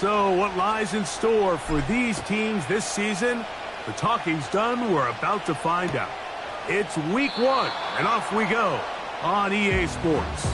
So what lies in store for these teams this season? The talking's done. We're about to find out. It's week 1, and off we go on EA Sports.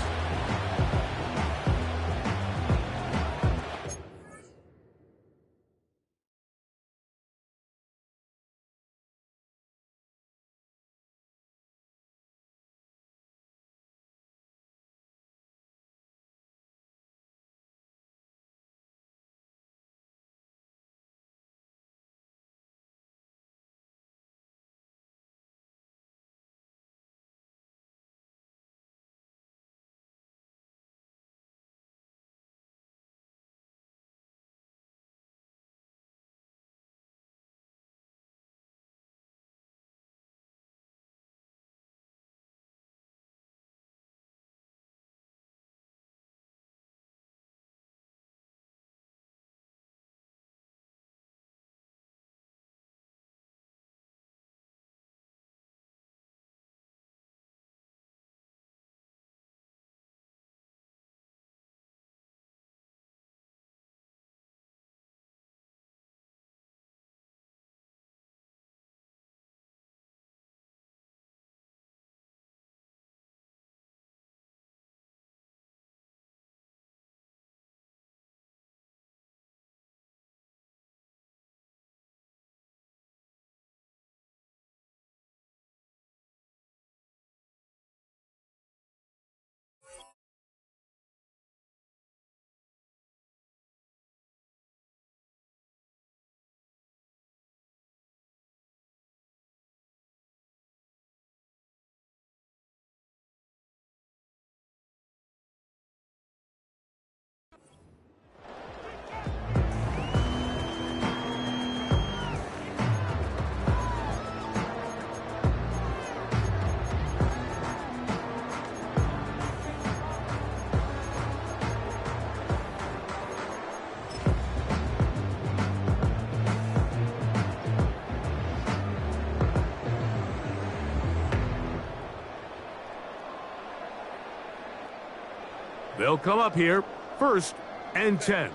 They'll come up here, 1st and 10.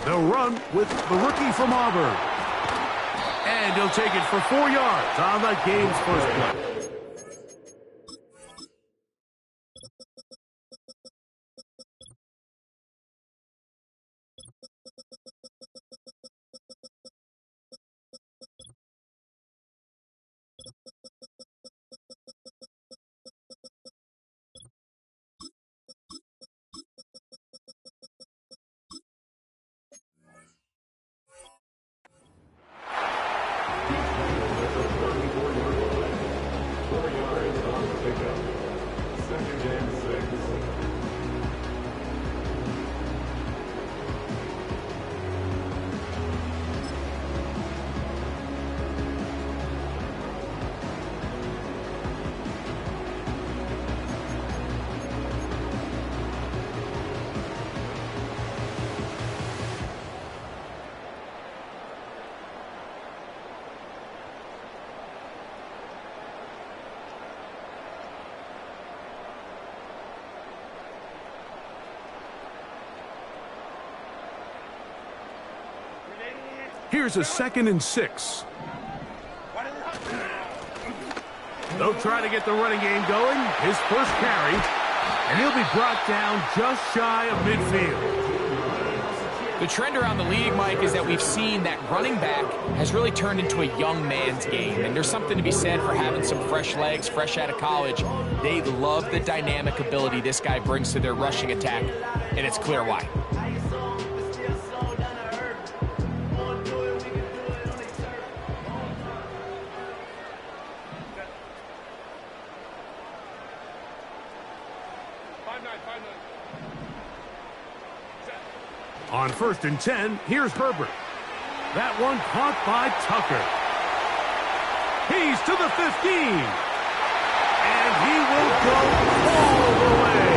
They'll run with the rookie from Auburn. And he'll take it for 4 yards on the game's first play. Here's a 2nd and 6. They'll try to get the running game going. His first carry, and he'll be brought down just shy of midfield. The trend around the league, Mike, is that we've seen that running back has really turned into a young man's game. And there's something to be said for having some fresh legs, fresh out of college. They love the dynamic ability this guy brings to their rushing attack, and it's clear why. On 1st and 10, here's Herbert. That one caught by Tucker. He's to the 15. And he will go all the way.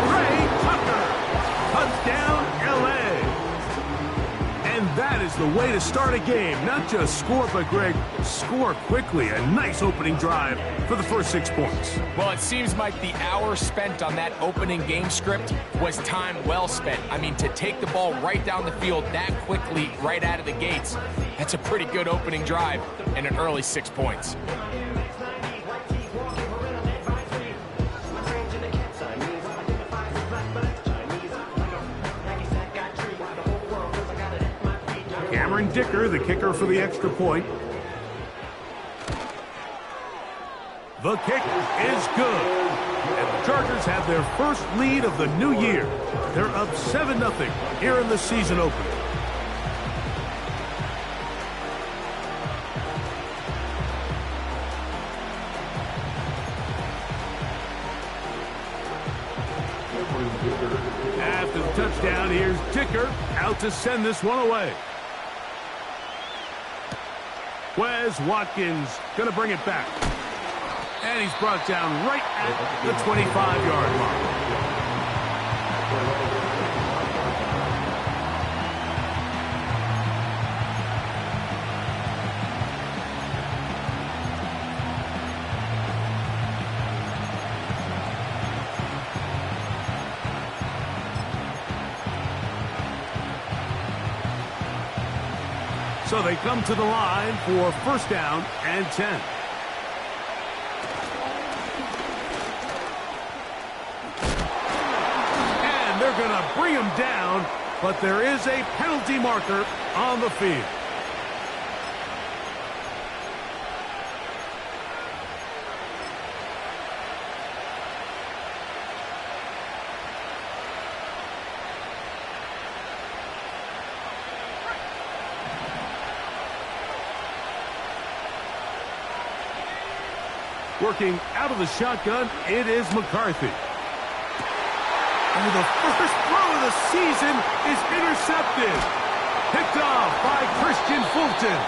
Trey Tucker. Touchdown, L.A. And that is the way to start a game. Not just score, but, Greg, score quickly. A nice opening drive for the first 6 points. Well, it seems like the hour spent on that opening game script was time well spent. I mean, to take the ball right down the field that quickly, right out of the gates, that's a pretty good opening drive and an early 6 points. Cameron Dicker, the kicker for the extra point. The kick is good. And the Chargers have their first lead of the new year. They're up 7-0 here in the season opener. After the touchdown, here's Dicker out to send this one away. Wes Watkins going to bring it back. And he's brought down right at the 25-yard line. So they come to the line for first down and 10. And they're going to bring him down, but there is a penalty marker on the field. Working out of the shotgun, it is McCarthy. And the first throw of the season is intercepted. Picked off by Christian Fulton.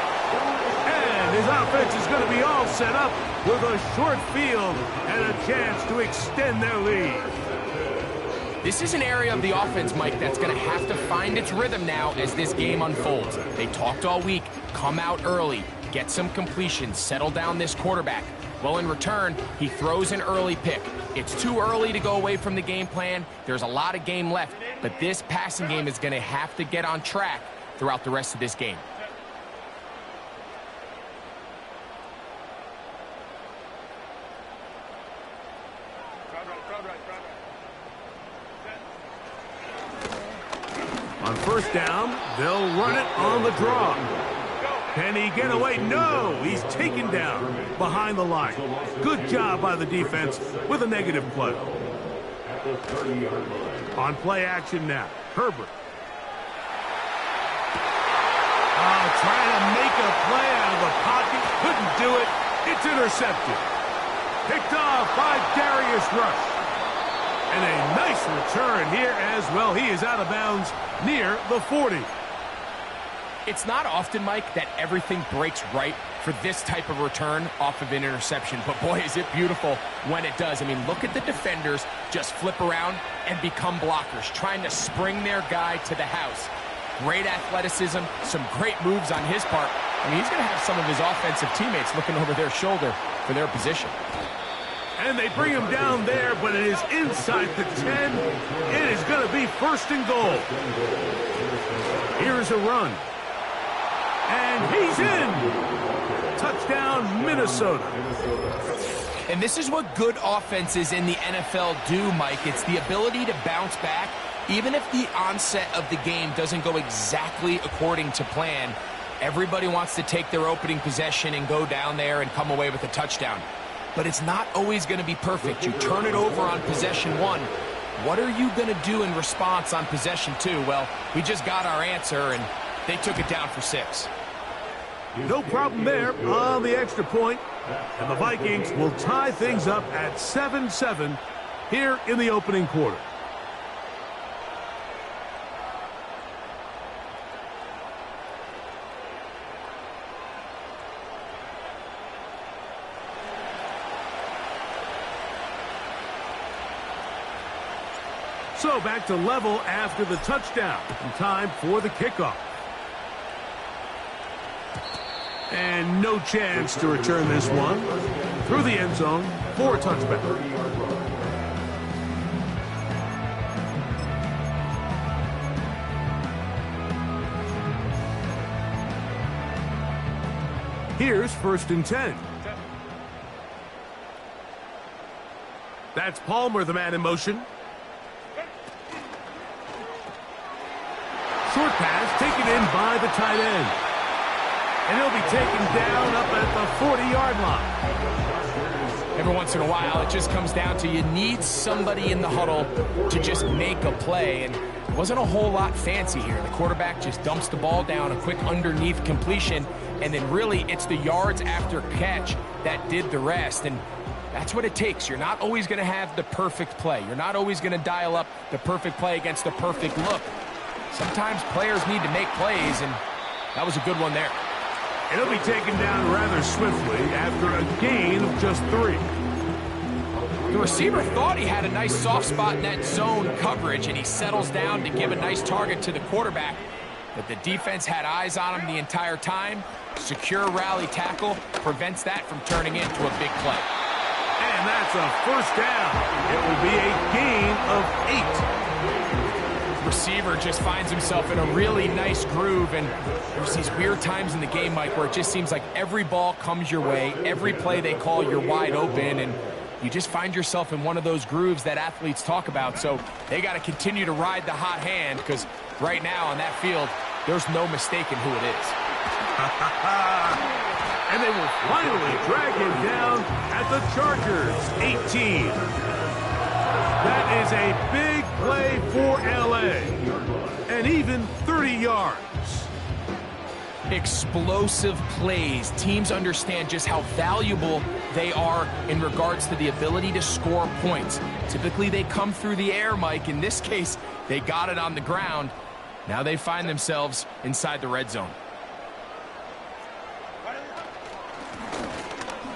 And his offense is going to be all set up with a short field and a chance to extend their lead. This is an area of the offense, Mike, that's going to have to find its rhythm now as this game unfolds. They talked all week, come out early, get some completions, settle down this quarterback. Well, in return, he throws an early pick. It's too early to go away from the game plan. There's a lot of game left, but this passing game is going to have to get on track throughout the rest of this game. On first down, they'll run it on the draw. Can he get away? No, he's taken down behind the line. Good job by the defense with a negative play. On play action now, Herbert. Trying to make a play out of the pocket. Couldn't do it. It's intercepted. Picked off by Darius Rush. And a nice return here as well. He is out of bounds near the 40. It's not often, Mike, that everything breaks right for this type of return off of an interception. But, boy, is it beautiful when it does. I mean, look at the defenders just flip around and become blockers, trying to spring their guy to the house. Great athleticism, some great moves on his part. I mean, he's going to have some of his offensive teammates looking over their shoulder for their position. And they bring him down there, but it is inside the 10. It is going to be first and goal. Here's a run. And he's in. Touchdown, Minnesota. And this is what good offenses in the NFL do, Mike. It's the ability to bounce back, even if the onset of the game doesn't go exactly according to plan. Everybody wants to take their opening possession and go down there and come away with a touchdown. But it's not always going to be perfect. You turn it over on possession 1. What are you going to do in response on possession 2? Well, we just got our answer, and they took it down for 6. No problem there on the extra point. And the Vikings will tie things up at 7-7 here in the opening quarter. So back to level after the touchdown. And time for the kickoff. And no chance to return this one. Through the end zone for a touchback. Here's 1st and 10. That's Palmer, the man in motion. Short pass taken in by the tight end. And he'll be taken down up at the 40-yard line. Every once in a while, it just comes down to you need somebody in the huddle to just make a play. And it wasn't a whole lot fancy here. The quarterback just dumps the ball down, a quick underneath completion, and then really it's the yards after catch that did the rest. And that's what it takes. You're not always going to have the perfect play. You're not always going to dial up the perfect play against the perfect look. Sometimes players need to make plays, and that was a good one there. And he'll be taken down rather swiftly after a gain of just 3. The receiver thought he had a nice soft spot in that zone coverage, and he settles down to give a nice target to the quarterback. But the defense had eyes on him the entire time. Secure rally tackle prevents that from turning into a big play. And that's a 1st down. It will be a gain of 8. Receiver just finds himself in a really nice groove, and there's these weird times in the game, Mike, where it just seems like every ball comes your way, every play they call, you're wide open, and you just find yourself in one of those grooves that athletes talk about. So they got to continue to ride the hot hand, because right now on that field, there's no mistaking who it is. And they will finally drag him down at the Chargers' 18. That is a big play for L.A. And even 30 yards. Explosive plays. Teams understand just how valuable they are in regards to the ability to score points. Typically, they come through the air, Mike. In this case, they got it on the ground. Now they find themselves inside the red zone.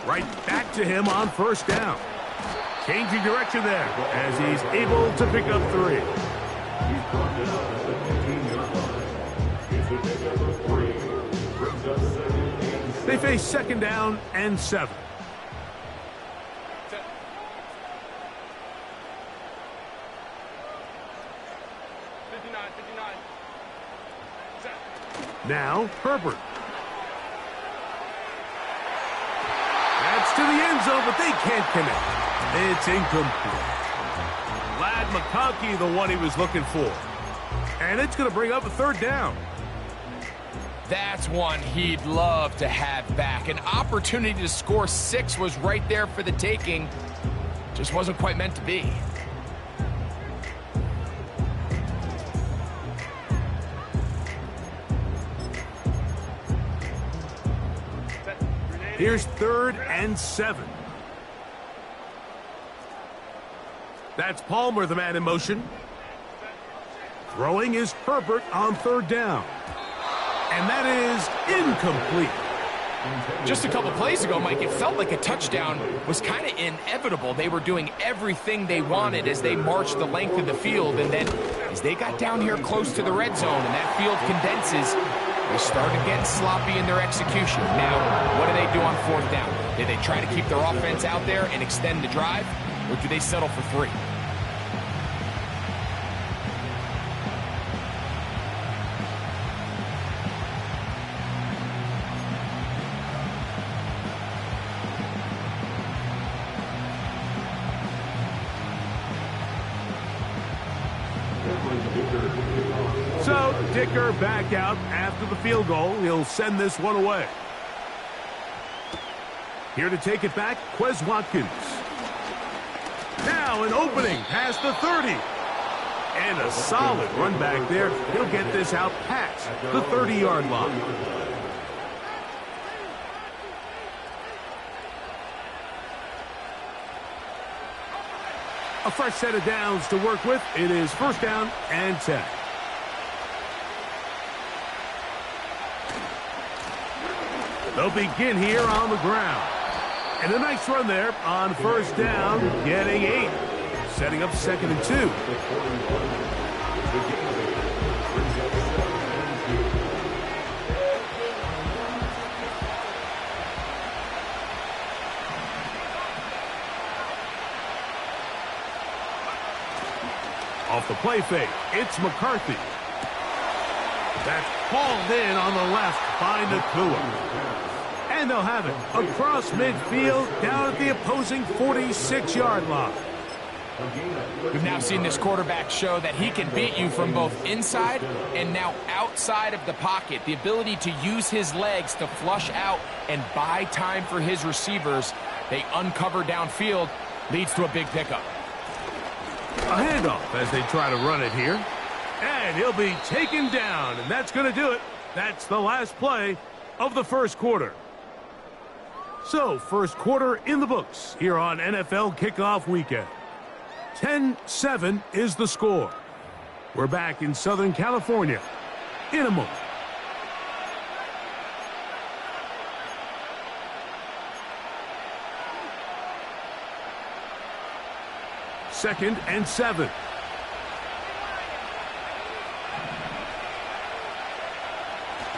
Right back to him on 1st down. Changing direction there as he's able to pick up 3. They face 2nd down and 7. Now Herbert. That's to the end zone, but they can't connect. It's incomplete. Ladd McConkey, the one he was looking for. And it's going to bring up a 3rd down. That's one he'd love to have back. An opportunity to score 6 was right there for the taking. Just wasn't quite meant to be. Here's 3rd and 7. That's Palmer, the man in motion. Throwing is Herbert on 3rd down. And that is incomplete. Just a couple plays ago, Mike, it felt like a touchdown was kind of inevitable. They were doing everything they wanted as they marched the length of the field. And then as they got down here close to the red zone and that field condenses, they started getting sloppy in their execution. Now, what do they do on 4th down? Do they try to keep their offense out there and extend the drive, or do they settle for 3? So, Dicker back out after the field goal. He'll send this one away. Here to take it back, Quez Watkins. Now an opening past the 30. And a solid run back there. He'll get this out past the 30-yard line. A fresh set of downs to work with. It is 1st down and 10. They'll begin here on the ground. And a nice run there on 1st down, getting 8. Setting up 2nd and 2. Off the play fake, it's McCarthy. That's hauled in on the left by Nacua. And they'll have it across midfield down at the opposing 46-yard line. We've now seen this quarterback show that he can beat you from both inside and now outside of the pocket. The ability to use his legs to flush out and buy time for his receivers. They uncover downfield, leads to a big pickup. A handoff as they try to run it here. And he'll be taken down, and that's going to do it. That's the last play of the first quarter. So, first quarter in the books here on NFL Kickoff Weekend. 10-7 is the score. We're back in Southern California in a moment. Second and 7.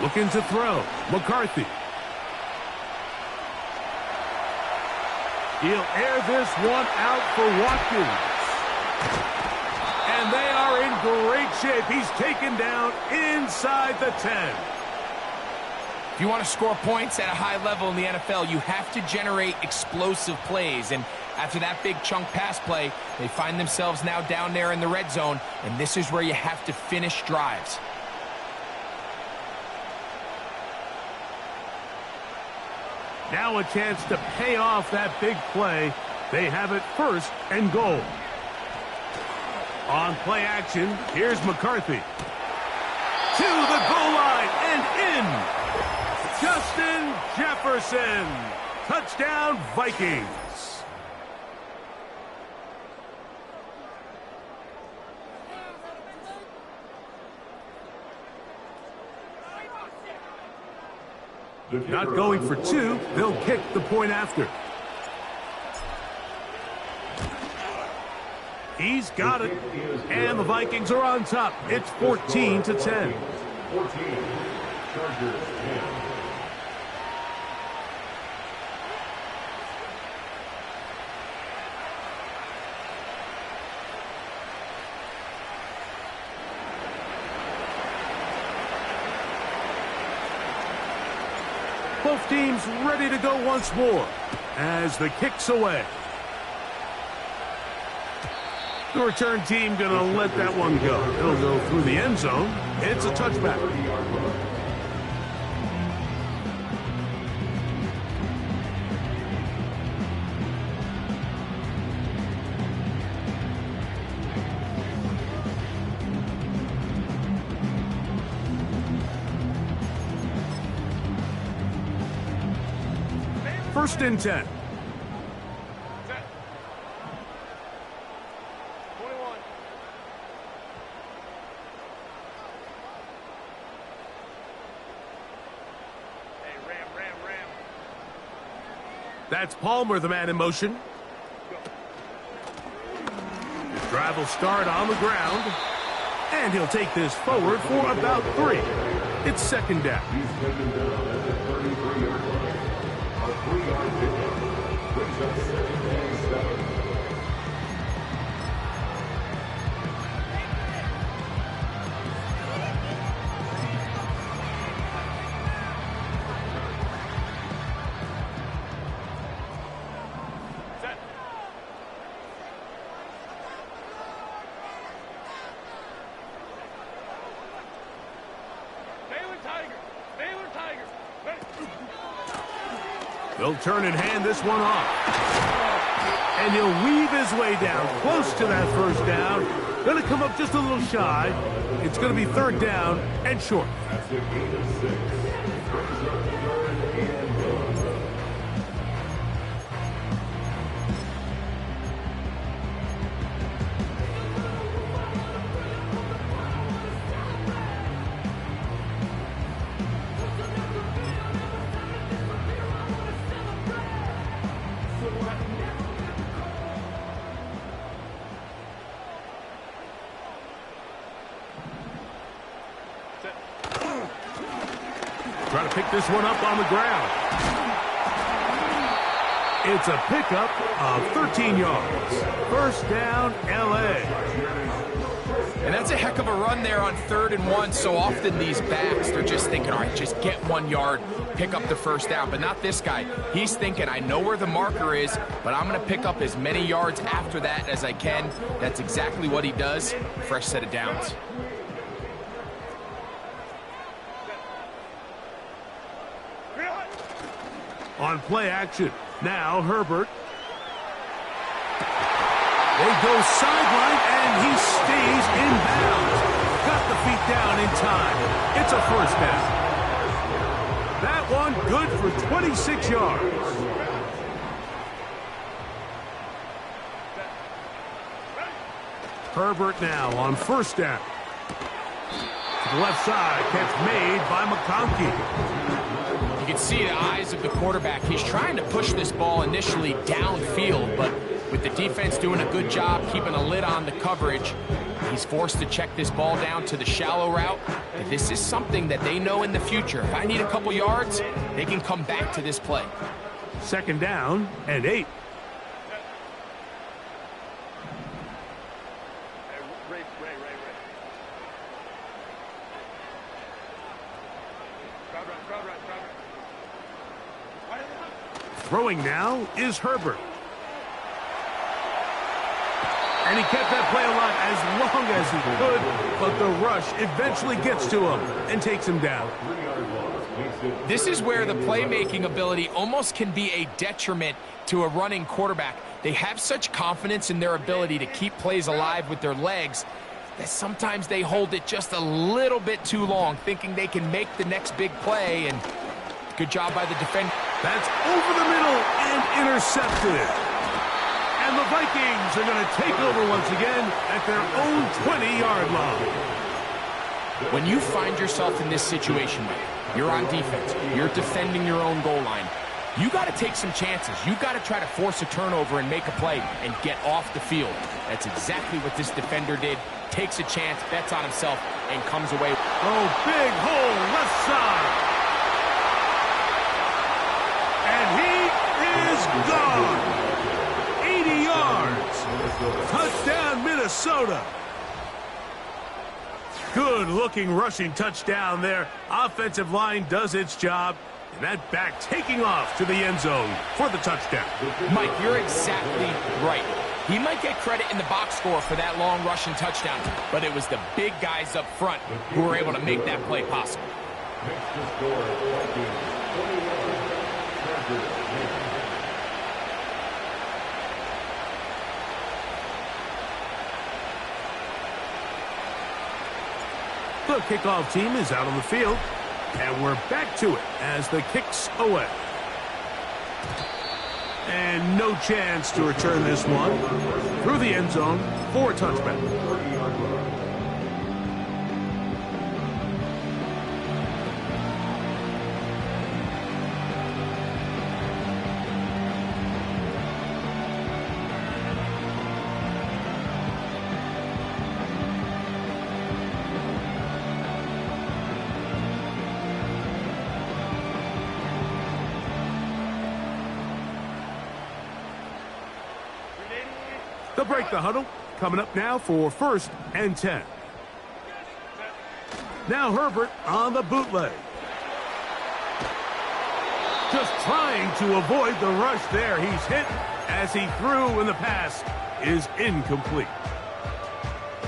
Looking to throw. McCarthy. He'll air this one out for Watkins. And they are in great shape. He's taken down inside the 10. If you want to score points at a high level in the NFL, you have to generate explosive plays. And after that big chunk pass play, they find themselves now down there in the red zone. And this is where you have to finish drives. Now a chance to pay off that big play. They have it first and goal. On play action, here's McCarthy. To the goal line and in. Justin Jefferson. Touchdown, Vikings. Not going for two, they'll kick the point after. He's got it, and the Vikings are on top. It's 14-10. 14, Chargers 10. Both teams ready to go once more as the kick's away. The return team going to let that one go. It'll go through the end zone. It's a touchback. First and 10. That's Palmer, the man in motion. His drive will start on the ground. And he'll take this forward for about 3. It's second down. He's taken down at the 33-yard line. A 3-yard pickup brings up 2nd and 7. They'll turn and hand this one off. And he'll weave his way down close to that first down. Going to come up just a little shy. It's going to be third down and short. That's a gain of 6. Brings up 3rd and goal. Try to pick this one up on the ground. It's a pickup of 13 yards. First down, L.A. And that's a heck of a run there on 3rd and 1. So often these backs, they're just thinking, all right, just get 1 yard, pick up the first down. But not this guy. He's thinking, I know where the marker is, but I'm going to pick up as many yards after that as I can. That's exactly what he does. Fresh set of downs. On play action, now Herbert. They go sideline, and he stays in bounds. Got the feet down in time. It's a first down. That one good for 26 yards. Herbert now on first down. To the left side, catch made by McConkey. You can see the eyes of the quarterback. He's trying to push this ball initially downfield, but with the defense doing a good job keeping a lid on the coverage, he's forced to check this ball down to the shallow route. And this is something that they know in the future. If I need a couple yards, they can come back to this play. Second down and 8. Throwing now is Herbert. And he kept that play alive as long as he could, but the rush eventually gets to him and takes him down. This is where the playmaking ability almost can be a detriment to a running quarterback. They have such confidence in their ability to keep plays alive with their legs that sometimes they hold it just a little bit too long, thinking they can make the next big play, and good job by the defender. That's over the middle and intercepted. And the Vikings are going to take over once again at their own 20-yard line. When you find yourself in this situation, Mike, you're on defense, you're defending your own goal line, you got to take some chances. You got to try to force a turnover and make a play and get off the field. That's exactly what this defender did. Takes a chance, bets on himself, and comes away. Oh, big hole left side. And he is gone. 80 yards. Touchdown, Minnesota. Good-looking rushing touchdown there. Offensive line does its job. And that back taking off to the end zone for the touchdown. Mike, you're exactly right. He might get credit in the box score for that long rushing touchdown, but it was the big guys up front who were able to make that play possible. The kickoff team is out on the field, and we're back to it as the kick's away. And no chance to return this one through the end zone for a touchback. They'll break the huddle. Coming up now for 1st and 10. Now Herbert on the bootleg. Just trying to avoid the rush there. He's hit as he threw, and the pass is incomplete.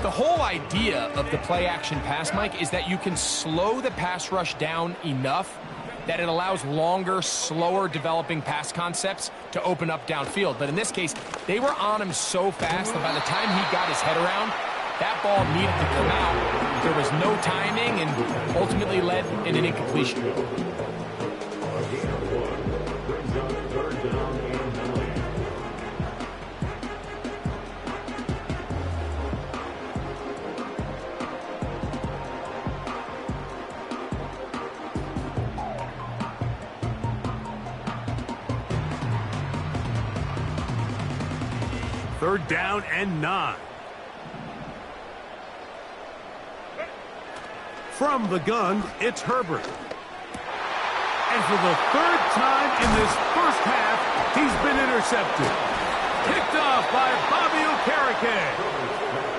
The whole idea of the play-action pass, Mike, is that you can slow the pass rush down enough that it allows longer, slower developing pass concepts to open up downfield. But in this case, they were on him so fast that by the time he got his head around, that ball needed to come out. There was no timing and ultimately led in an incompletion. Third down and 9. From the gun, it's Herbert. And for the 3rd time in this first half, he's been intercepted. Picked off by Bobby Okereke.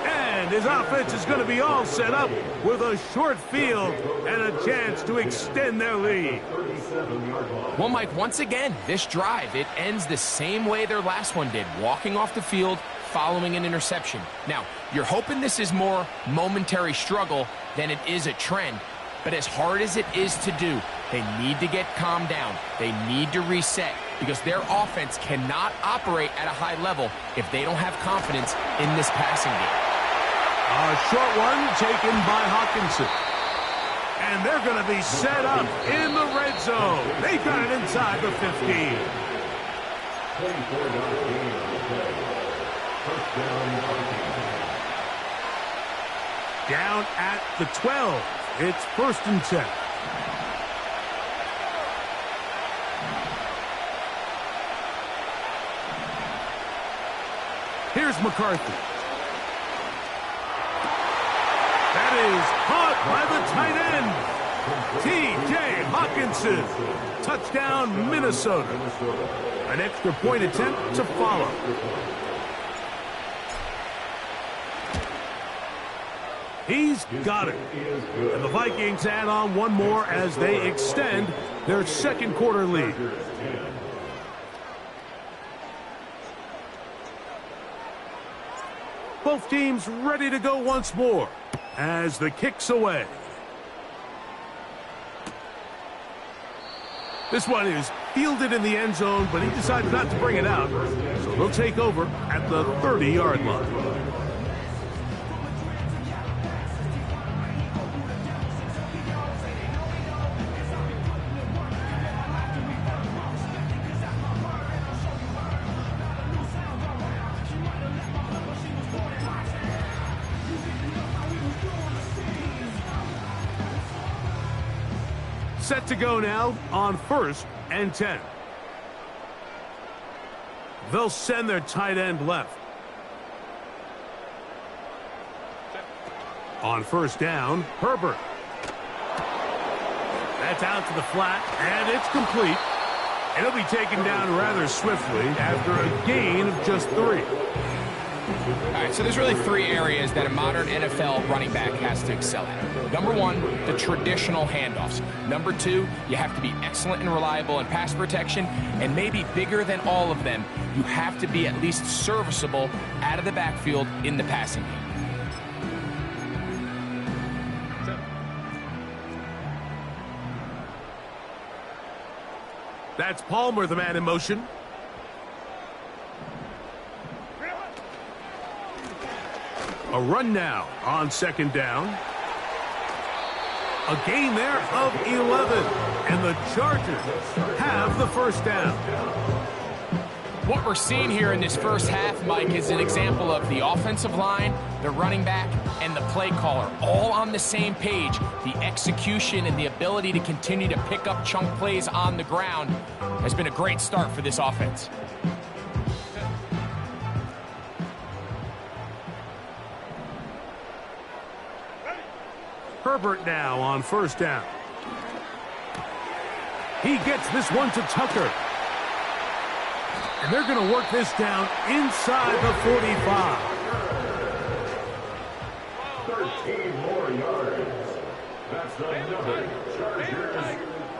And his offense is going to be all set up with a short field and a chance to extend their lead. Well, Mike, once again, this drive, it ends the same way their last one did, walking off the field, following an interception. Now, you're hoping this is more momentary struggle than it is a trend, but as hard as it is to do, they need to get calmed down. They need to reset because their offense cannot operate at a high level if they don't have confidence in this passing game. A short one taken by Hawkinson. And they're going to be set up in the red zone. They got it inside the 15. 24 yard gain on the play. First down, Down at the 12. It's 1st and 10. Here's McCarthy. That is caught by the tight end, T.J. Hawkinson. Touchdown, Minnesota. An extra point attempt to follow. He's got it. And the Vikings add on one more as they extend their second quarter lead. Both teams ready to go once more as the kick's away. This one is fielded in the end zone, but he decided not to bring it out. So they'll take over at the 30-yard line. Set to go now on 1st and 10. They'll send their tight end left. On 1st down, Herbert. That's out to the flat, and it's complete. And it'll be taken down rather swiftly after a gain of just 3. All right, so there's really 3 areas that a modern NFL running back has to excel at. Number 1, the traditional handoffs. Number 2, you have to be excellent and reliable in pass protection. And maybe bigger than all of them, you have to be at least serviceable out of the backfield in the passing game. That's Palmer, the man in motion. A run now on 2nd down. A gain there of 11. And the Chargers have the 1st down. What we're seeing here in this first half, Mike, is an example of the offensive line, the running back, and the play caller all on the same page. The execution and the ability to continue to pick up chunk plays on the ground has been a great start for this offense. Herbert now on 1st down. He gets this one to Tucker. And they're going to work this down inside the 45. 13 more yards. That's another Chargers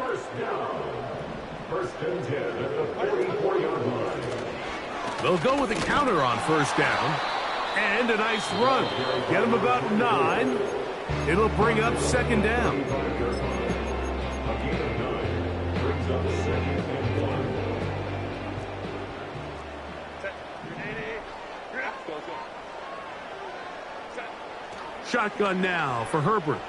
1st down. 1st and 10 at the 44-yard line. They'll go with a counter on 1st down. And a nice run. Get him about 9. It'll bring up 2nd down. A gain of 9 brings up 2nd and 1. Shotgun now for Herbert.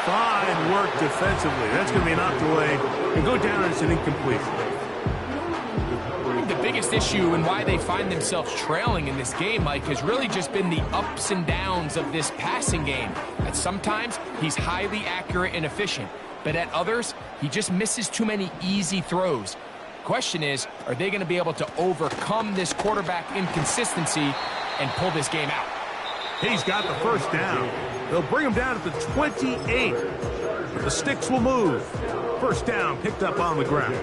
Fine work defensively. That's going to be knocked away and go down as an incomplete. The biggest issue and why they find themselves trailing in this game, Mike, has really just been the ups and downs of this passing game. At sometimes, he's highly accurate and efficient, but at others, he just misses too many easy throws. Question is, are they going to be able to overcome this quarterback inconsistency and pull this game out? He's got the 1st down. They'll bring him down at the 28. The sticks will move. 1st down picked up on the ground.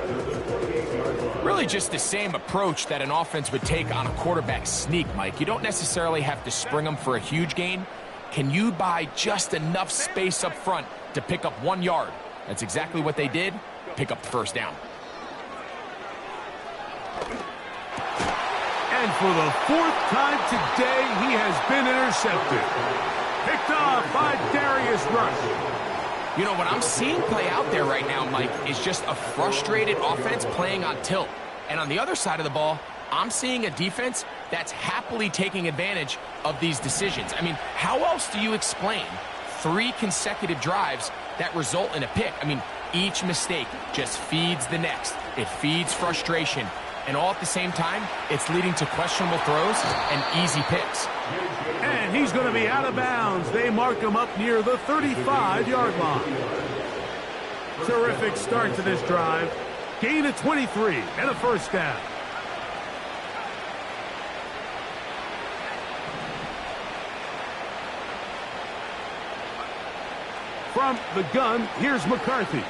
Really just the same approach that an offense would take on a quarterback sneak, Mike. You don't necessarily have to spring them for a huge gain. Can you buy just enough space up front to pick up 1 yard? That's exactly what they did. Pick up the first down. And for the 4th time today, he has been intercepted. Picked off by Darius Rush. You know, what I'm seeing play out there right now, Mike, is just a frustrated offense playing on tilt. And on the other side of the ball, I'm seeing a defense that's happily taking advantage of these decisions. I mean, how else do you explain 3 consecutive drives that result in a pick? I mean, each mistake just feeds the next. It feeds frustration. And all at the same time, it's leading to questionable throws and easy picks. And he's going to be out of bounds. They mark him up near the 35-yard line. Terrific start to this drive. Gain of 23 and a first down. From the gun, here's McCarthy.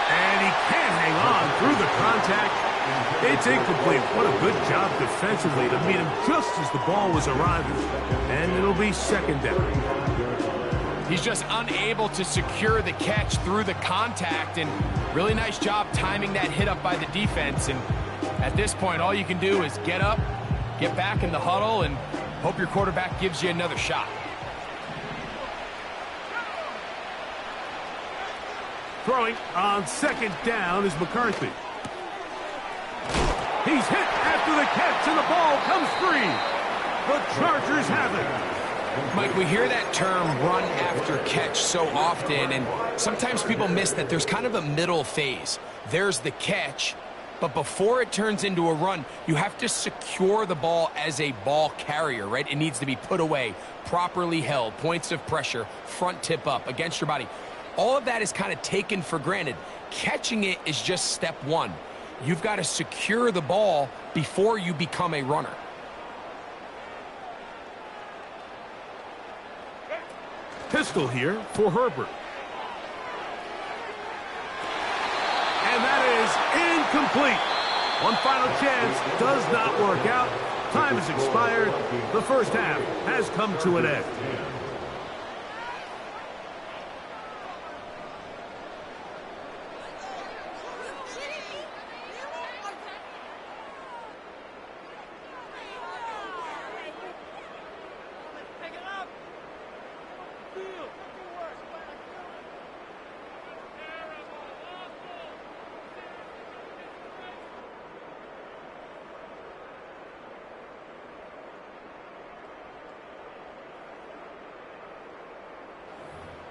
And he can't hang on through the contact. It's incomplete. What a good job defensively to meet him just as the ball was arriving. And it'll be second down. He's just unable to secure the catch through the contact, and really nice job timing that hit up by the defense. And at this point, all you can do is get up, get back in the huddle, and hope your quarterback gives you another shot. Throwing on second down is McCarthy. He's hit after the catch, and the ball comes free. The Chargers have it. Mike, we hear that term run after catch so often, and sometimes people miss that there's kind of a middle phase. There's the catch, but before it turns into a run, you have to secure the ball as a ball carrier, right? It needs to be put away, properly held, points of pressure, front tip up against your body. All of that is kind of taken for granted. Catching it is just step one. You've got to secure the ball before you become a runner. Pistol here for Herbert. And that is incomplete. One final chance does not work out. Time has expired. The first half has come to an end.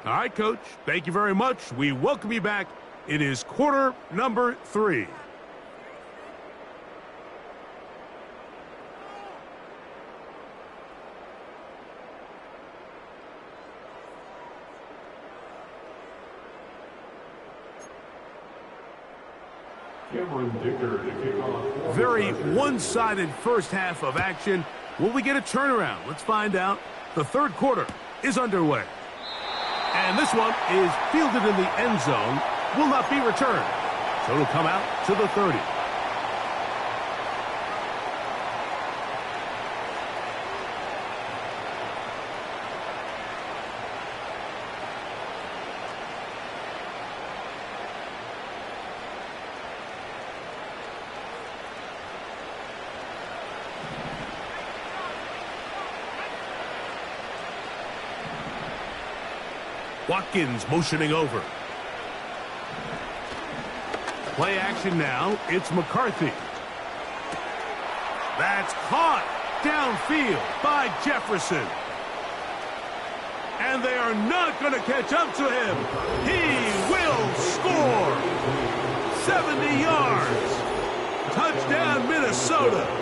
All right, Coach, thank you very much. We welcome you back. It is quarter number 3. Very one-sided first half of action. Will we get a turnaround? Let's find out. The third quarter is underway. And this one is fielded in the end zone, will not be returned. So it'll come out to the 30. Watkins motioning over. Play action now. It's McCarthy. That's caught downfield by Jefferson. And they are not going to catch up to him. He will score. 70 yards. Touchdown, Minnesota.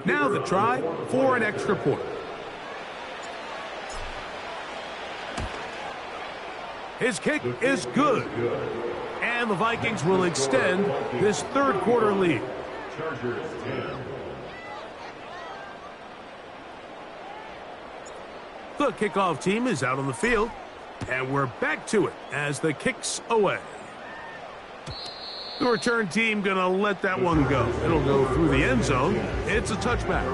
Now the try for an extra point. His kick is good. And the Vikings will extend this third quarter lead. Chargers 10. The kickoff team is out on the field, and we're back to it as the kick's away. The return team going to let that one go. It'll go through the end zone. It's a touchback.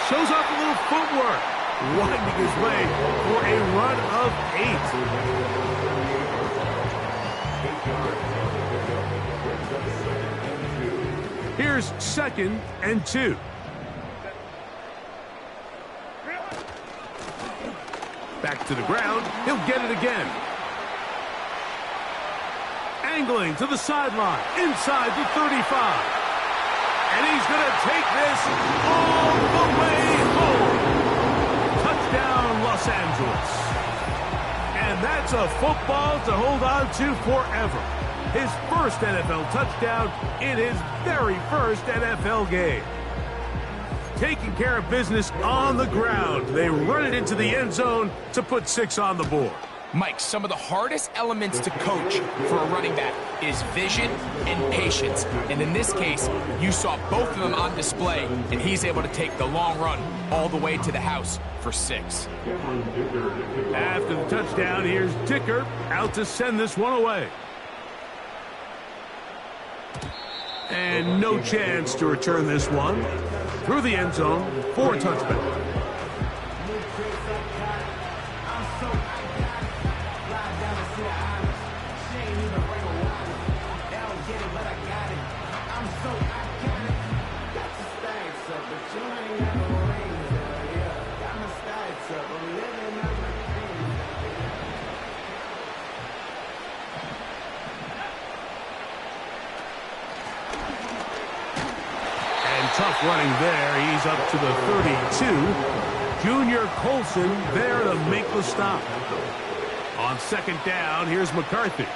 Shows off a little footwork, winding his way for a run of 8. Here's 2nd and 2. Back to the ground. He'll get it again. Angling to the sideline, inside the 35. And he's going to take this all the way home. Touchdown, Los Angeles. And that's a football to hold on to forever. His first NFL touchdown in his very first NFL game. Taking care of business on the ground. They run it into the end zone to put 6 on the board. Mike, some of the hardest elements to coach for a running back is vision and patience. And in this case, you saw both of them on display, and he's able to take the long run all the way to the house for 6. After the touchdown, here's Dicker out to send this one away. And no chance to return this one through the end zone for a touchback. Tough running there. He's up to the 32. Junior Colson there to make the stop. On 2nd down, here's McCarthy.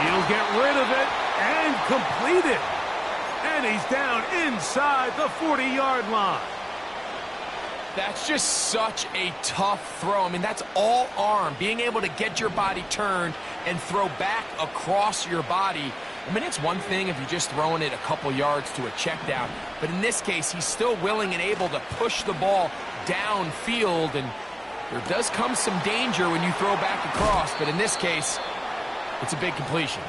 He'll get rid of it and complete it. And he's down inside the 40-yard line. That's just such a tough throw. I mean, that's all arm. Being able to get your body turned and throw back across your body. I mean, it's one thing if you're just throwing it a couple yards to a check down. But in this case, he's still willing and able to push the ball downfield. And there does come some danger when you throw back across. But in this case, it's a big completion.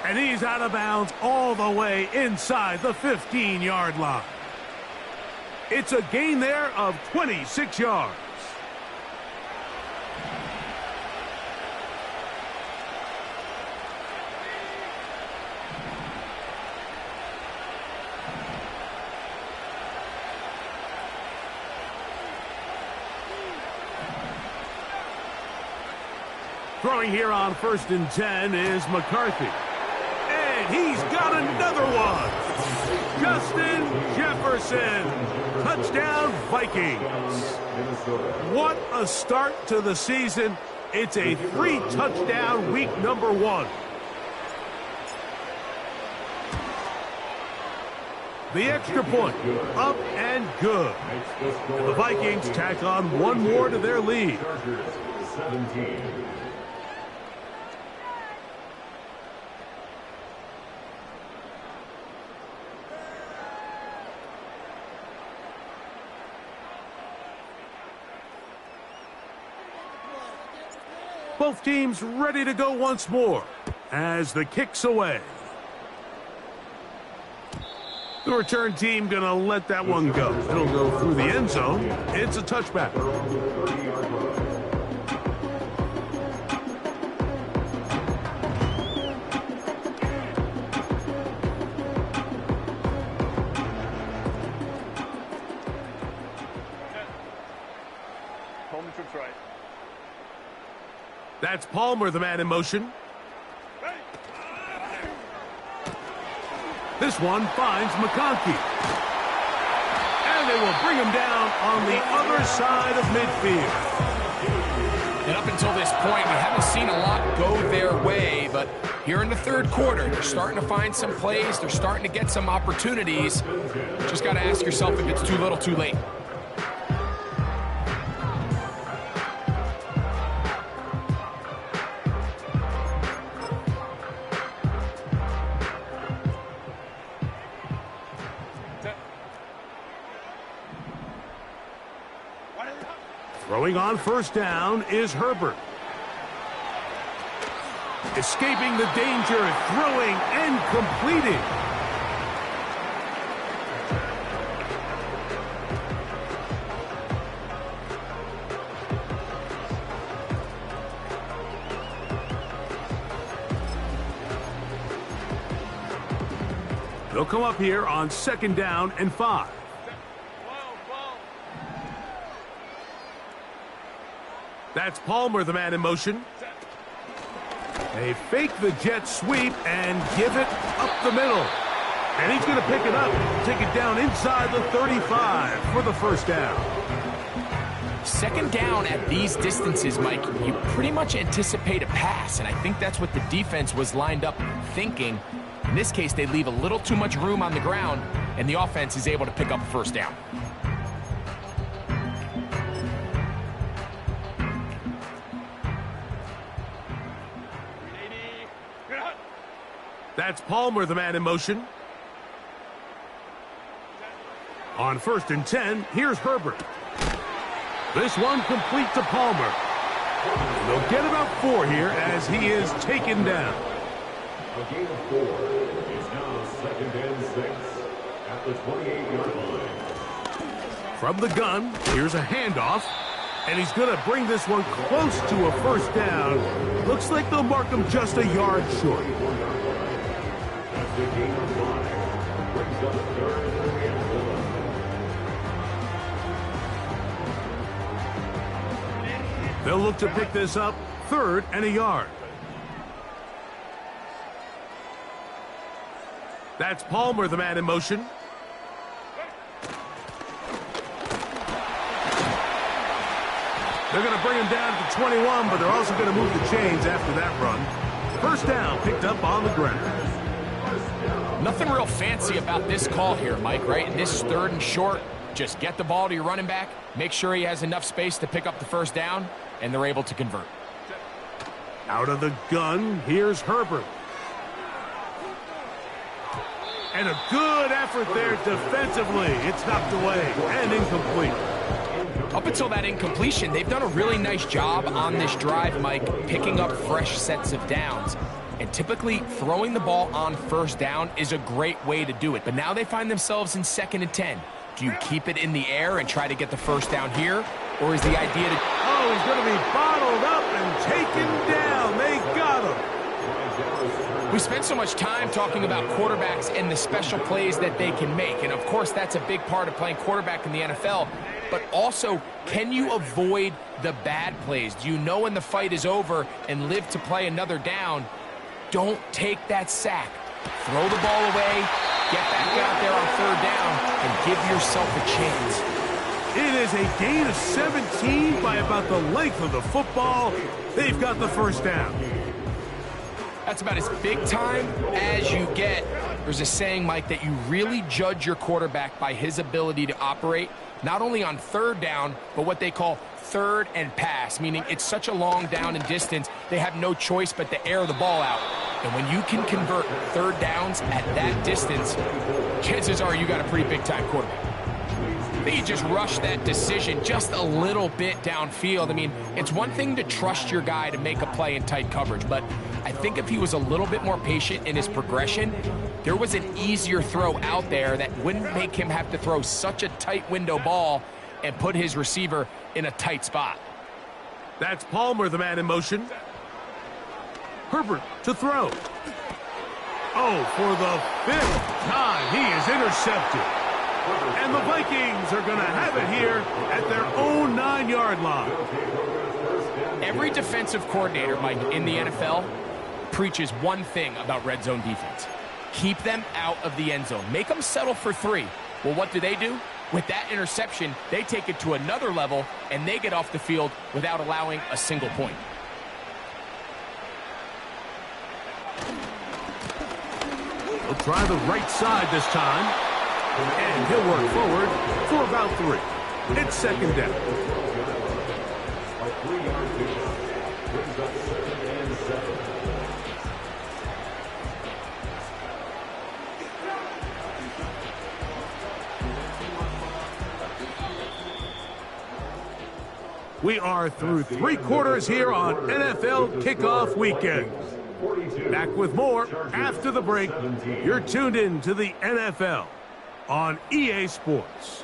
And he's out of bounds all the way inside the 15-yard line. It's a gain there of 26 yards. Throwing here on 1st and 10 is McCarthy. And he's got another one. Justin Jefferson. Touchdown, Vikings. What a start to the season. It's a 3-touchdown week number 1. The extra point, up and good. And the Vikings tack on one more to their lead. 17. Both teams ready to go once more as the kick's away. The return team going to let that one go. It'll go through the end zone. It's a touchback. Coleman trips right. That's Palmer, the man in motion. This one finds McConkey. And they will bring him down on the other side of midfield. And up until this point, we haven't seen a lot go their way, but here in the third quarter, they're starting to find some plays. They're starting to get some opportunities. Just got to ask yourself if it's too little, too late. Throwing on first down is Herbert. Escaping the danger, throwing and completing. They'll come up here on 2nd down and 5. That's Palmer, the man in motion. They fake the jet sweep and give it up the middle. And he's going to pick it up, take it down inside the 35 for the first down. 2nd down at these distances, Mike, you pretty much anticipate a pass, and I think that's what the defense was lined up thinking. In this case, they leave a little too much room on the ground, and the offense is able to pick up a first down. That's Palmer, the man in motion. On 1st and 10, here's Herbert. This one complete to Palmer. They'll get about 4 here as he is taken down. A gain of 4 is now 2nd and 6 at the 28-yard line. From the gun, here's a handoff. And he's going to bring this one close to a first down. Looks like they'll mark him just a yard short. The gain of 5 brings up 3rd and 11. They'll look to pick this up 3rd and a yard. That's Palmer, the man in motion. They're going to bring him down to 21, but they're also going to move the chains after that run. First down picked up on the ground. Nothing real fancy about this call here, Mike, right? In this 3rd and short, just get the ball to your running back, make sure he has enough space to pick up the first down, and they're able to convert. Out of the gun, here's Herbert. And a good effort there defensively. It's knocked away and incomplete. Up until that incompletion, they've done a really nice job on this drive, Mike, picking up fresh sets of downs. And typically, throwing the ball on first down is a great way to do it. But now they find themselves in 2nd and 10. Do you keep it in the air and try to get the first down here? Or is the idea to... Oh, he's going to be bottled up and taken down. They got him. We spend so much time talking about quarterbacks and the special plays that they can make. And, of course, that's a big part of playing quarterback in the NFL. But also, can you avoid the bad plays? Do you know when the fight is over and live to play another down? Don't take that sack. Throw the ball away, get back out there on 3rd down, and give yourself a chance. It is a gain of 17 by about the length of the football. They've got the first down. That's about as big time as you get. There's a saying, Mike, that you really judge your quarterback by his ability to operate, not only on 3rd down, but what they call 3rd and pass, meaning it's such a long down and distance, they have no choice but to air the ball out. And when you can convert 3rd downs at that distance, chances are you got a pretty big-time quarterback. They just rushed that decision just a little bit downfield. I mean, it's one thing to trust your guy to make a play in tight coverage, but I think if he was a little bit more patient in his progression, there was an easier throw out there that wouldn't make him have to throw such a tight window ball and put his receiver in a tight spot. That's Palmer, the man in motion. Herbert to throw. Oh, for the 5th time, he is intercepted. And the Vikings are going to have it here at their own 9-yard line. Every defensive coordinator, Mike, in the NFL preaches one thing about red zone defense. Keep them out of the end zone. Make them settle for 3. Well, what do? With that interception, they take it to another level, and they get off the field without allowing a single point. He'll try the right side this time. And he'll work forward for about 3. It's second down. A 3-yard pickup. Brings up 2nd and 7. We are through 3 quarters here on NFL Kickoff Weekend. Back with more after the break. You're tuned in to the NFL on EA Sports.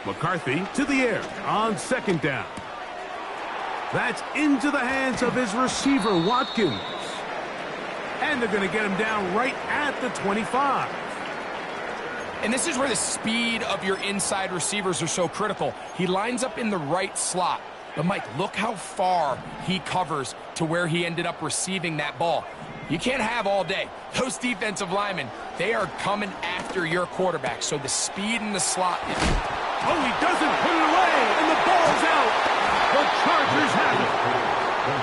McCarthy to the air on second down. That's into the hands of his receiver, Watkins. And they're going to get him down right at the 25. And this is where the speed of your inside receivers are so critical. He lines up in the right slot. But, Mike, look how far he covers to where he ended up receiving that ball. You can't have all day. Those defensive linemen, they are coming after your quarterback. So the speed in the slot. Oh, he doesn't put it away, and the ball's out. The Chargers have it.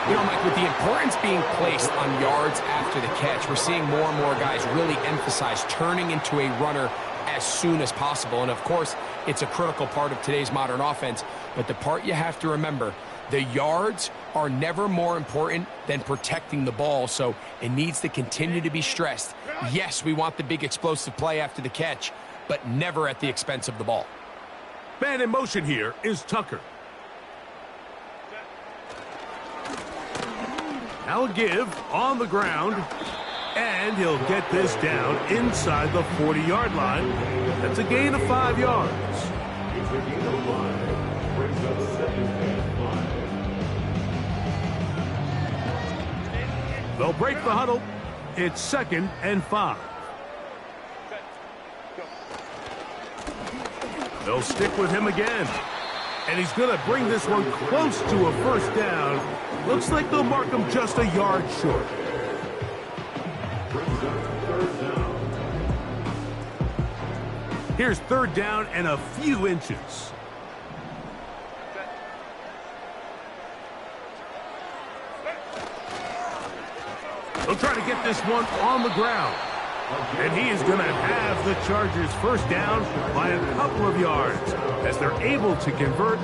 You know, Mike, with the importance being placed on yards after the catch, we're seeing more and more guys really emphasize turning into a runner as soon as possible. And, of course, it's a critical part of today's modern offense. But the part you have to remember, the yards are never more important than protecting the ball, so it needs to continue to be stressed. Yes, we want the big explosive play after the catch, but never at the expense of the ball. Man in motion here is Tucker. Now a give on the ground, and he'll get this down inside the 40-yard line. That's a gain of 5 yards. It's a gain of 5. Brings up 2nd and 5. They'll break the huddle. It's 2nd and 5. They'll stick with him again. And he's going to bring this one close to a first down. Looks like they'll mark him just a yard short. Brings up 3rd down. Here's 3rd down and a few inches. They'll try to get this one on the ground. And he is going to have the Chargers first down by a couple of yards as they're able to convert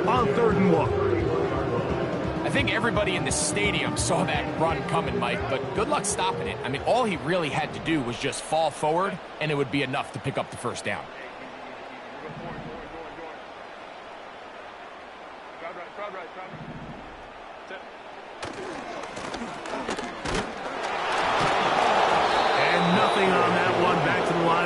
on 3rd and 1. I think everybody in the stadium saw that run coming, Mike, but good luck stopping it. I mean, all he really had to do was just fall forward, and it would be enough to pick up the first down.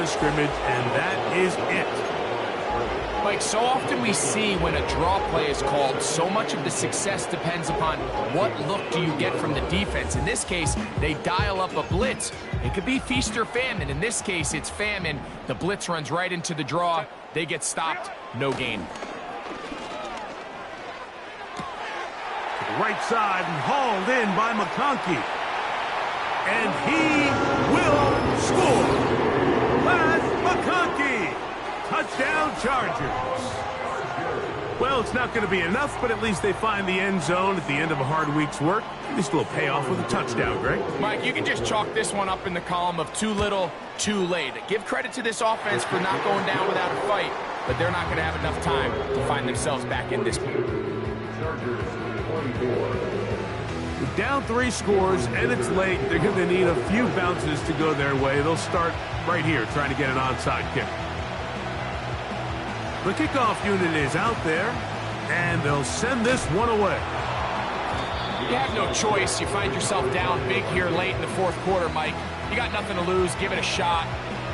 Scrimmage, and that is it. Mike, so often we see when a draw play is called, so much of the success depends upon what look do you get from the defense. In this case, they dial up a blitz. It could be feast or famine. In this case, it's famine. The blitz runs right into the draw. They get stopped. No gain. Right side and hauled in by McConkey. And he will score. McConkey, touchdown Chargers. Well, it's not going to be enough, but at least they find the end zone at the end of a hard week's work. At least a little payoff with a touchdown, Greg. Mike, you can just chalk this one up in the column of too little, too late. Give credit to this offense for not going down without a fight, but they're not going to have enough time to find themselves back in this game. Chargers 24. Down 3 scores, and it's late. They're going to need a few bounces to go their way. They'll start right here trying to get an onside kick. The kickoff unit is out there, and they'll send this one away. You have no choice. You find yourself down big here late in the 4th quarter, Mike. You got nothing to lose. Give it a shot.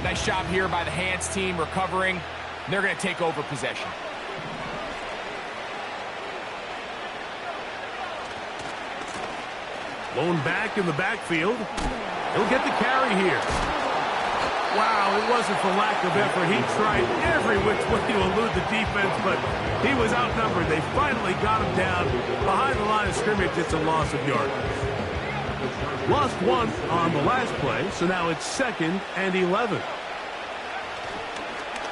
Nice job here by the hands team recovering. They're going to take over possession. Blown back in the backfield. He'll get the carry here. Wow, it wasn't for lack of effort. He tried every which way to elude the defense, but he was outnumbered. They finally got him down behind the line of scrimmage. It's a loss of yards. Lost one on the last play, so now it's 2nd and 11.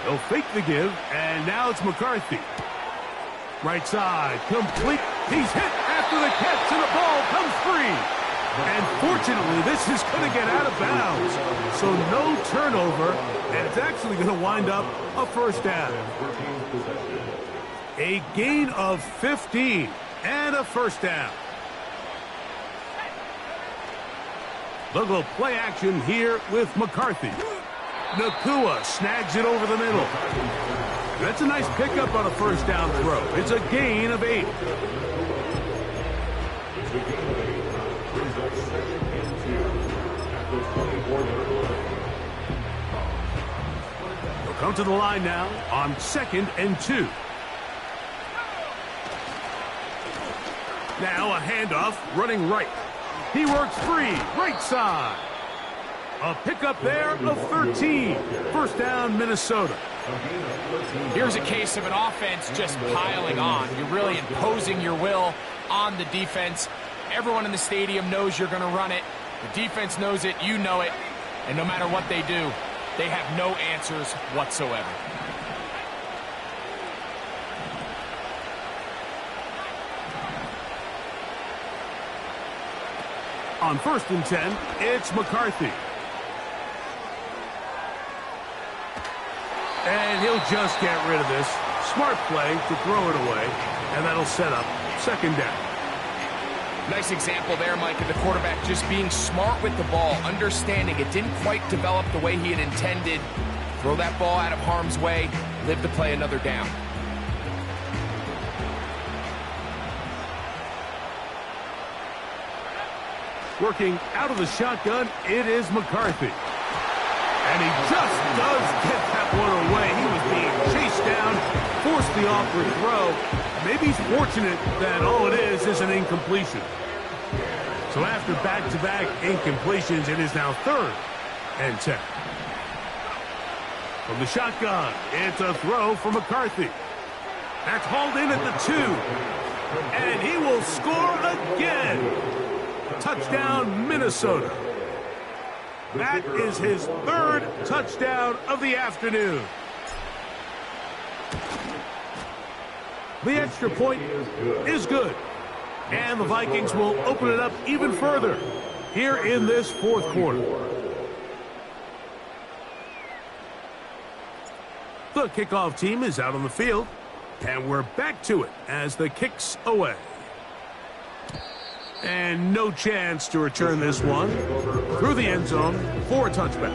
They'll fake the give, and now it's McCarthy. Right side, complete. He's hit after the catch, and the ball comes free. And fortunately, this is going to get out of bounds. So no turnover, and it's actually going to wind up a first down. A gain of 15 and a first down. They'll go play action here with McCarthy. Nacua snags it over the middle. That's a nice pickup on a first down throw. It's a gain of 8. They'll come to the line now on 2nd and 2. Now a handoff running right. He works free, right side. A pickup there of 13. First down, Minnesota. Here's a case of an offense just piling on. You're really imposing your will on the defense. Everyone in the stadium knows you're going to run it. The defense knows it, you know it. And no matter what they do, they have no answers whatsoever. On 1st and 10, it's McCarthy. And he'll just get rid of this. Smart play to throw it away, and that'll set up 2nd down. Nice example there, Mike, of the quarterback just being smart with the ball, understanding it didn't quite develop the way he had intended. Throw that ball out of harm's way, live to play another down. Working out of the shotgun, it is McCarthy. And he just does get that one away. He was being chased down, forced the awkward throw. Maybe he's fortunate that all it is an incompletion. So after back-to-back incompletions, it is now 3rd and 10. From the shotgun, it's a throw for McCarthy. That's hauled in at the 2. And he will score again. Touchdown, Minnesota. That is his 3rd touchdown of the afternoon. The extra point is good. And the Vikings will open it up even further here in this 4th quarter. The kickoff team is out on the field, and we're back to it as the kick's away. And no chance to return this one through the end zone for a touchback.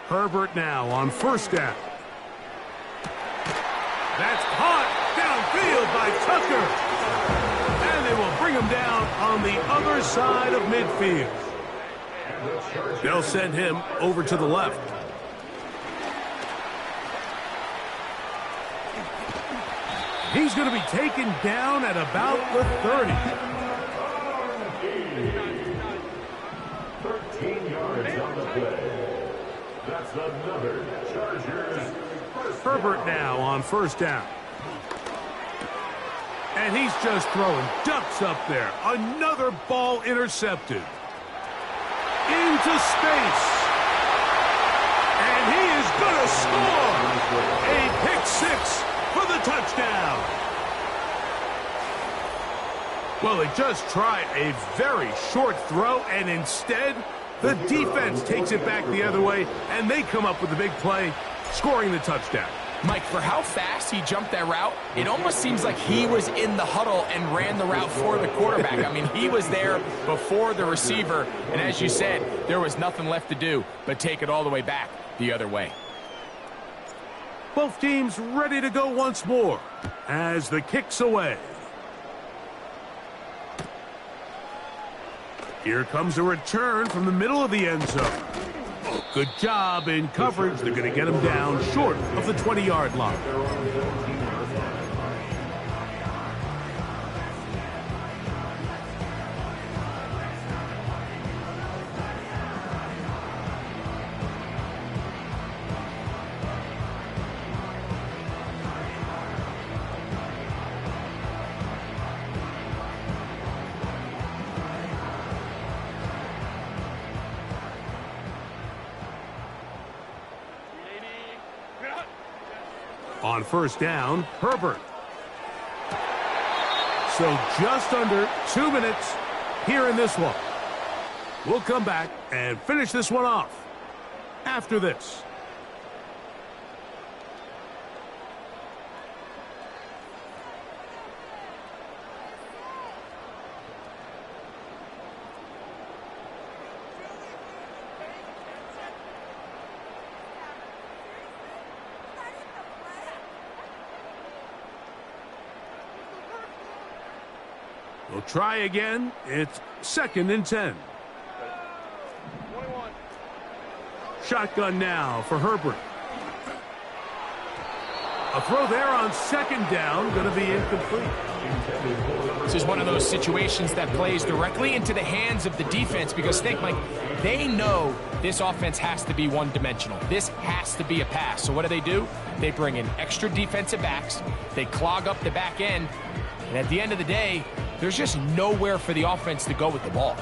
Herbert now on 1st down. That's caught downfield by Tucker. And they will bring him down on the other side of midfield. They'll send him over to the left. He's going to be taken down at about the 30. 13 yards on the play. That's another Chargers. Herbert now on 1st down. And he's just throwing ducks up there. Another ball intercepted. Into space. And he is going to score. A pick 6 for the touchdown. Well, they just tried a very short throw, and instead, the defense takes it back the other way, and they come up with a big play, scoring the touchdown. Mike, for how fast he jumped that route, it almost seems like he was in the huddle and ran the route for the quarterback. I mean, he was there before the receiver, and as you said, there was nothing left to do but take it all the way back the other way. Both teams ready to go once more. as the kick's away. Here comes a return from the middle of the end zone. Good job in coverage. They're going to get him down short of the 20-yard line. On first down, Herbert. So just under 2 minutes here in this one. We'll come back and finish this one off after this. We'll try again. It's 2nd and 10. 21. Shotgun now for Herbert. A throw there on 2nd down, going to be incomplete. This is one of those situations that plays directly into the hands of the defense because think, Mike, they know this offense has to be one-dimensional. This has to be a pass. So what do? They bring in extra defensive backs. They clog up the back end. And at the end of the day, there's just nowhere for the offense to go with the ball.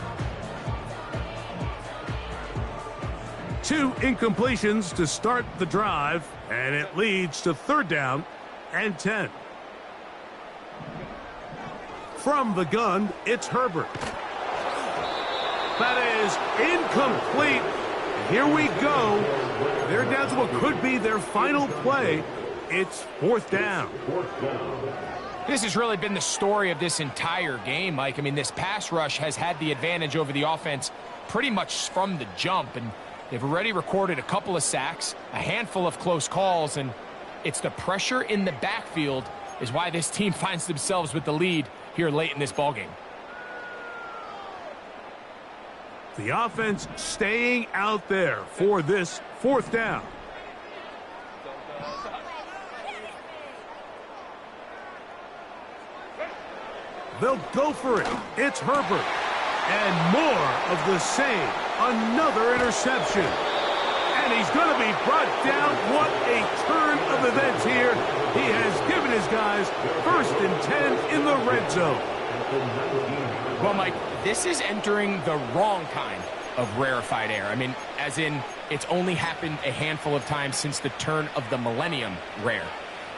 2 incompletions to start the drive, and it leads to 3rd down and 10. From the gun, it's Herbert. That is incomplete. Here we go. They're down to what could be their final play. It's 4th down. This has really been the story of this entire game, Mike. I mean, this pass rush has had the advantage over the offense pretty much from the jump, and they've already recorded a couple of sacks, a handful of close calls, and it's the pressure in the backfield is why this team finds themselves with the lead here late in this ballgame. The offense staying out there for this 4th down. They'll go for it. It's Herbert. And more of the same. Another interception. And he's going to be brought down. What a turn of events here. He has given his guys 1st and 10 in the red zone. Well, Mike, this is entering the wrong kind of rarefied air. I mean, as in, it's only happened a handful of times since the turn of the millennium rare.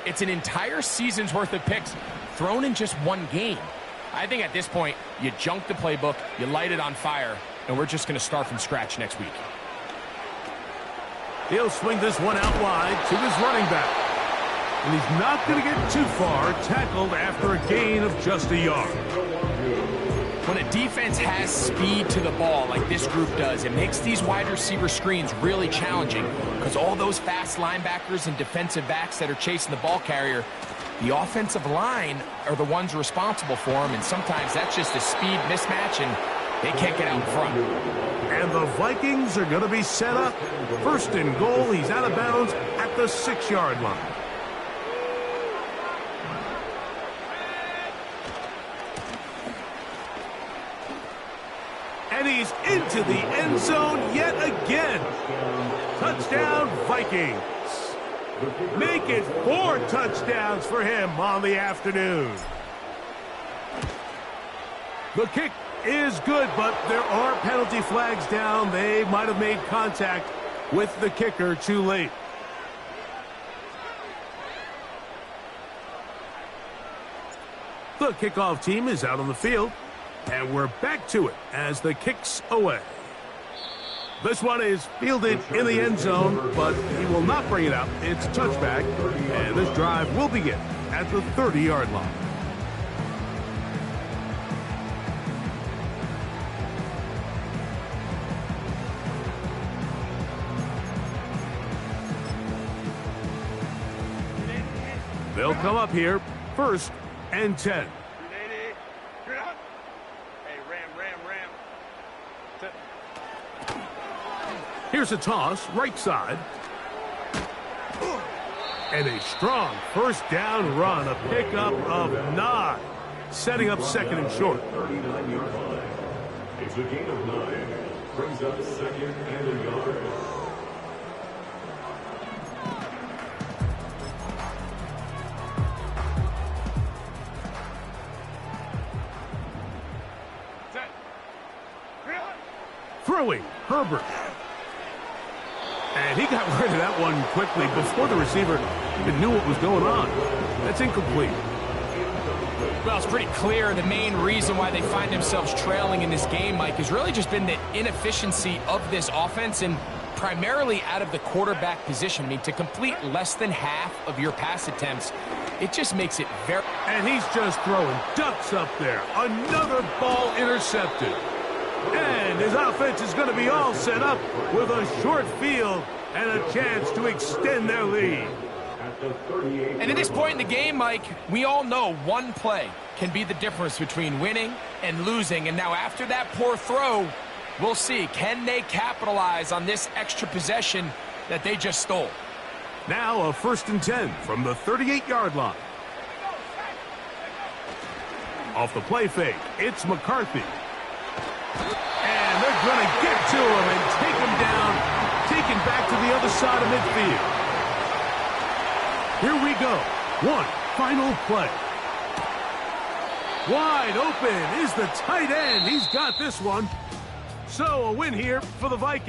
It's an entire season's worth of picks thrown in just one game. I think at this point, you junk the playbook, you light it on fire, and we're just going to start from scratch next week. He'll swing this one out wide to his running back. And he's not going to get too far, tackled after a gain of just a yard. When a defense has speed to the ball like this group does, it makes these wide receiver screens really challenging because all those fast linebackers and defensive backs that are chasing the ball carrier, the offensive line are the ones responsible for them, and sometimes that's just a speed mismatch, and they can't get out in front. And the Vikings are going to be set up. 1st and goal. He's out of bounds at the 6-yard line. And he's into the end zone yet again. Touchdown, Vikings. Make it 4 touchdowns for him on the afternoon. The kick is good, but there are penalty flags down. They might have made contact with the kicker too late. The kickoff team is out on the field, and we're back to it as the kick's away. This one is fielded in the end zone, but he will not bring it out. It's a touchback, and this drive will begin at the 30-yard line. They'll come up here 1st and 10. 380. Hey, ram. Sit. Here's a toss, right side. And a strong first down run, a pickup of 9, setting up 2nd and short. 39-yard line. It's a gain of 9. Brings up 2nd and a yard. Set. Throwing, Herbert. And he got rid of that one quickly before the receiver even knew what was going on. That's incomplete. Well, it's pretty clear the main reason why they find themselves trailing in this game, Mike, has really just been the inefficiency of this offense and primarily out of the quarterback position. I mean, to complete less than half of your pass attempts, it just makes it very... And he's just throwing ducks up there. Another ball intercepted. And his offense is going to be all set up with a short field and a chance to extend their lead. And at this point in the game, Mike, we all know one play can be the difference between winning and losing. And now after that poor throw, we'll see, can they capitalize on this extra possession that they just stole? Now a 1st and 10 from the 38-yard line. Off the play fake, it's McCarthy. And they're going to get to him and take him down, taken back to the other side of midfield. Here we go. One final play. Wide open is the tight end. He's got this one. So a win here for the Vikings.